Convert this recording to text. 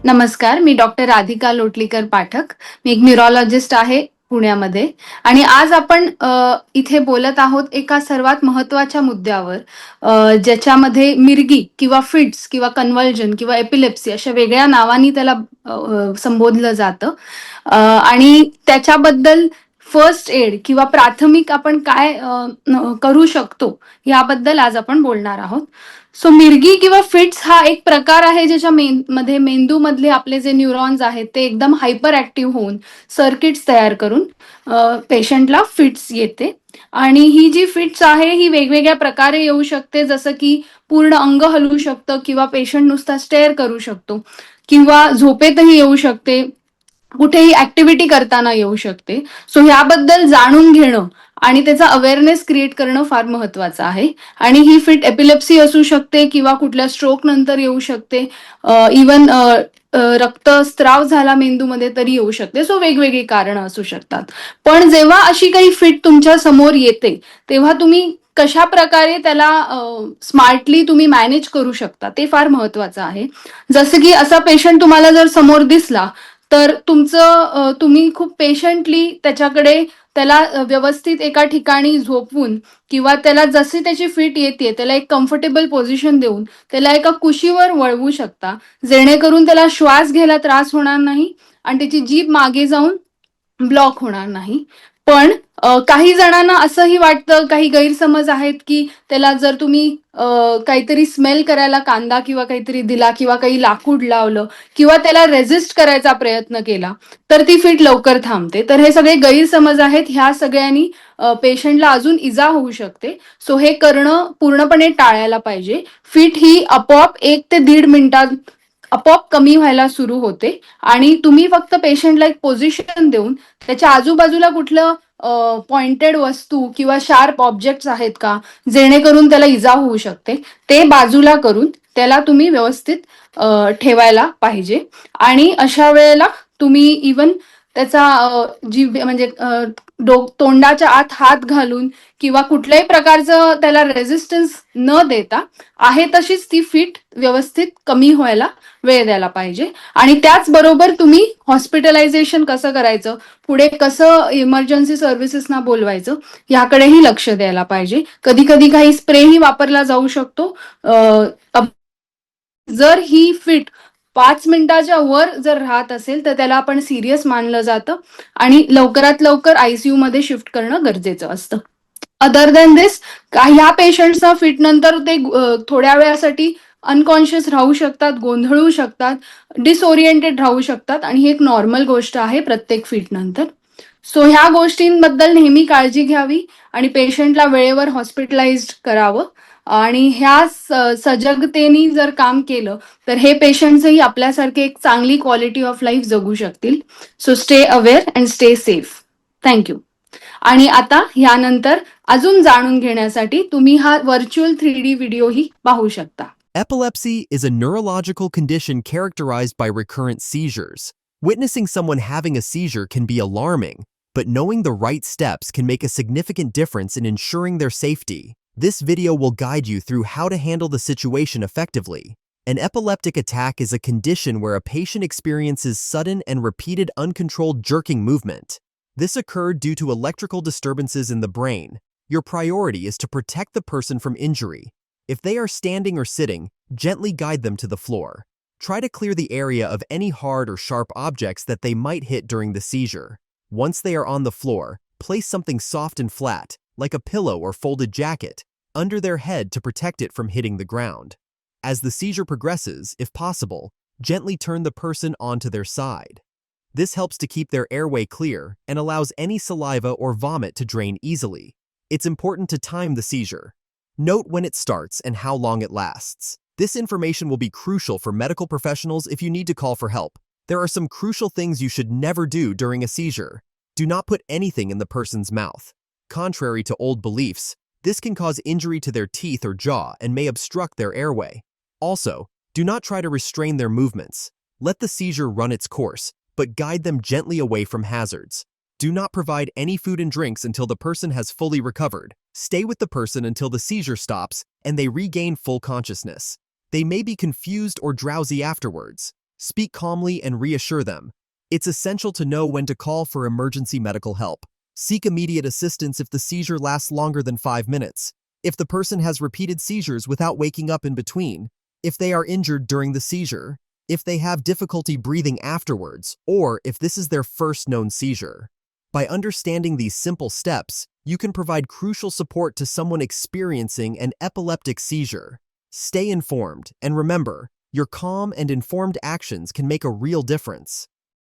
नमस्कार, मी डॉक्टर राधिका लोटलीकर पाठक. मी एक न्यूरोलॉजिस्ट आहे पुण्यामध्ये आणि आज आपण इथे बोलत आहोत एका सर्वात महत्त्वाच्या मुद्द्यावर, ज्याच्यामध्ये मिरगी किंवा फिट्स किंवा कन्व्हल्जन किंवा एपिलेप्सी अशा वेगळ्या नावांनी त्याला संबोधलं जातं. आणि त्याच्याबद्दल फर्स्ट एड किंवा प्राथमिक आपण काय करू शकतो याबद्दल आज आपण बोलणार आहोत. सो मिरगी किंवा फिट्स हा एक प्रकार आहे ज्याच्या मध्ये मेंदूमधले आपले जे न्यूरॉन्स आहेत ते एकदम हायपर ऍक्टिव्ह होऊन सर्किट्स तयार करून पेशंटला फिट्स येते. आणि ही जी फिट्स आहे ही वेगवेगळ्या प्रकारे येऊ शकते, जसं की पूर्ण अंग हलवू शकतं किंवा पेशंट नुसता स्टेअर करू शकतो किंवा झोपेतही येऊ शकते, कुठेही ऍक्टिव्हिटी करताना येऊ शकते. सो ह्याबद्दल जाणून घेणं आणि त्याचा अवेअरनेस क्रिएट करणं फार महत्वाचं आहे. आणि ही फिट एपिलेप्सी असू शकते किंवा कुठल्या स्ट्रोक नंतर येऊ शकते, इवन रक्तस्राव झाला मेंदूमध्ये तरी येऊ शकते. सो वेगवेगळी कारणं असू शकतात. पण जेव्हा अशी काही फिट तुमच्या समोर येते तेव्हा तुम्ही कशा प्रकारे त्याला स्मार्टली तुम्ही मॅनेज करू शकता ते फार महत्वाचं आहे. जसं की असा पेशंट तुम्हाला जर समोर दिसला तर तुम्ही खूप पेशंटली त्याला व्यवस्थित एका ठिकाणी झोपवून किंवा त्याला जशी त्याची फिट येते त्याला एक कम्फर्टेबल पोझिशन देऊन त्याला एका कुशीवर वळवू शकता, जेणेकरून त्याला श्वास घ्यायला त्रास होणार नाही आणि त्याची जीभ मागे जाऊन ब्लॉक होणार नाही. पण काही जणांना असंही वाटतं, काही गैरसमज आहेत की त्याला जर तुम्ही काहीतरी स्मेल करायला कांदा किंवा काहीतरी दिला किंवा काही लाकूड लावलं किंवा त्याला रेजिस्ट करायचा प्रयत्न केला तर ती फिट लवकर थांबते. तर हे सगळे गैरसमज आहेत. ह्या सगळ्यांनी पेशंटला अजून इजा होऊ शकते. सो हे करणं पूर्णपणे टाळायला पाहिजे. फिट ही आपोआप 1 ते 1.5 मिनिटात आपोआप कमी व्हायला सुरू होते आणि तुम्ही फक्त पेशंटला एक पोझिशन देऊन त्याच्या आजूबाजूला कुठलं पॉइंटेड वस्तू किंवा शार्प ऑब्जेक्ट्स आहेत का जेणेकरून त्याला इजा होऊ शकते ते बाजूला करून त्याला तुम्ही व्यवस्थित ठेवायला पाहिजे. आणि अशा वेळेला तुम्ही इवन त्याचा म्हणजे तोंडाच्या आत हात घालून किंवा कुठल्याही प्रकारचं त्याला रेझिस्टन्स न देता आहे तशीच ती फिट व्यवस्थित कमी व्हायला वेळ द्यायला पाहिजे. आणि त्याचबरोबर तुम्ही हॉस्पिटलायझेशन कसं करायचं, पुढे कसं इमर्जन्सी सर्व्हिसेसना बोलवायचं याकडेही लक्ष द्यायला पाहिजे. कधी कधी काही स्प्रेही वापरला जाऊ शकतो. जर ही फिट 5 मिनिटाच्या वर जर राहत असेल तर त्याला आपण सिरियस मानलं जातं आणि लवकरात लवकर आयसीयू मध्ये शिफ्ट करणं गरजेचं असतं. अदर दॅन दिस, ह्या पेशंट्सना फिट नंतर ते थोड्या वेळासाठी अनकॉन्शियस राहू शकतात, गोंधळू शकतात, डिसओरिएंटेड राहू शकतात आणि ही एक नॉर्मल गोष्ट आहे प्रत्येक फिट नंतर. सो ह्या गोष्टींबद्दल नेहमी काळजी घ्यावी आणि पेशंटला वेळेवर हॉस्पिटलाइज्ड करावं. आणि ह्या सजगतेने जर काम केलं तर हे पेशंट्सही आपल्यासारखे एक चांगली क्वालिटी ऑफ लाईफ जगू शकतील. So stay aware and stay safe. Thank you. आणि आता यानंतर अजून जाणून घेण्यासाठी तुम्ही हा व्हर्च्युअल 3D व्हिडिओही पाहू शकता. Epilepsy is a neurological condition characterized by recurrent seizures. Witnessing someone having a seizure can be alarming, but knowing the right steps can make a significant difference in ensuring their safety. This video will guide you through how to handle the situation effectively. An epileptic attack is a condition where a patient experiences sudden and repeated uncontrolled jerking movement. This occurred due to electrical disturbances in the brain. Your priority is to protect the person from injury. If they are standing or sitting, gently guide them to the floor. Try to clear the area of any hard or sharp objects that they might hit during the seizure. Once they are on the floor, place something soft and flat, like a pillow or folded jacket, under their head to protect it from hitting the ground. As the seizure progresses, if possible, gently turn the person onto their side. This helps to keep their airway clear and allows any saliva or vomit to drain easily. It's important to time the seizure. Note when it starts and how long it lasts. This information will be crucial for medical professionals if you need to call for help. There are some crucial things you should never do during a seizure. Do not put anything in the person's mouth. Contrary to old beliefs, this can cause injury to their teeth or jaw and may obstruct their airway. Also, do not try to restrain their movements. Let the seizure run its course, but guide them gently away from hazards. Do not provide any food and drinks until the person has fully recovered. Stay with the person until the seizure stops and they regain full consciousness. They may be confused or drowsy afterwards. Speak calmly and reassure them. It's essential to know when to call for emergency medical help. Seek immediate assistance if the seizure lasts longer than 5 minutes. If the person has repeated seizures without waking up in between, if they are injured during the seizure, if they have difficulty breathing afterwards, or if this is their first known seizure. By understanding these simple steps, you can provide crucial support to someone experiencing an epileptic seizure. Stay informed, and remember, your calm and informed actions can make a real difference.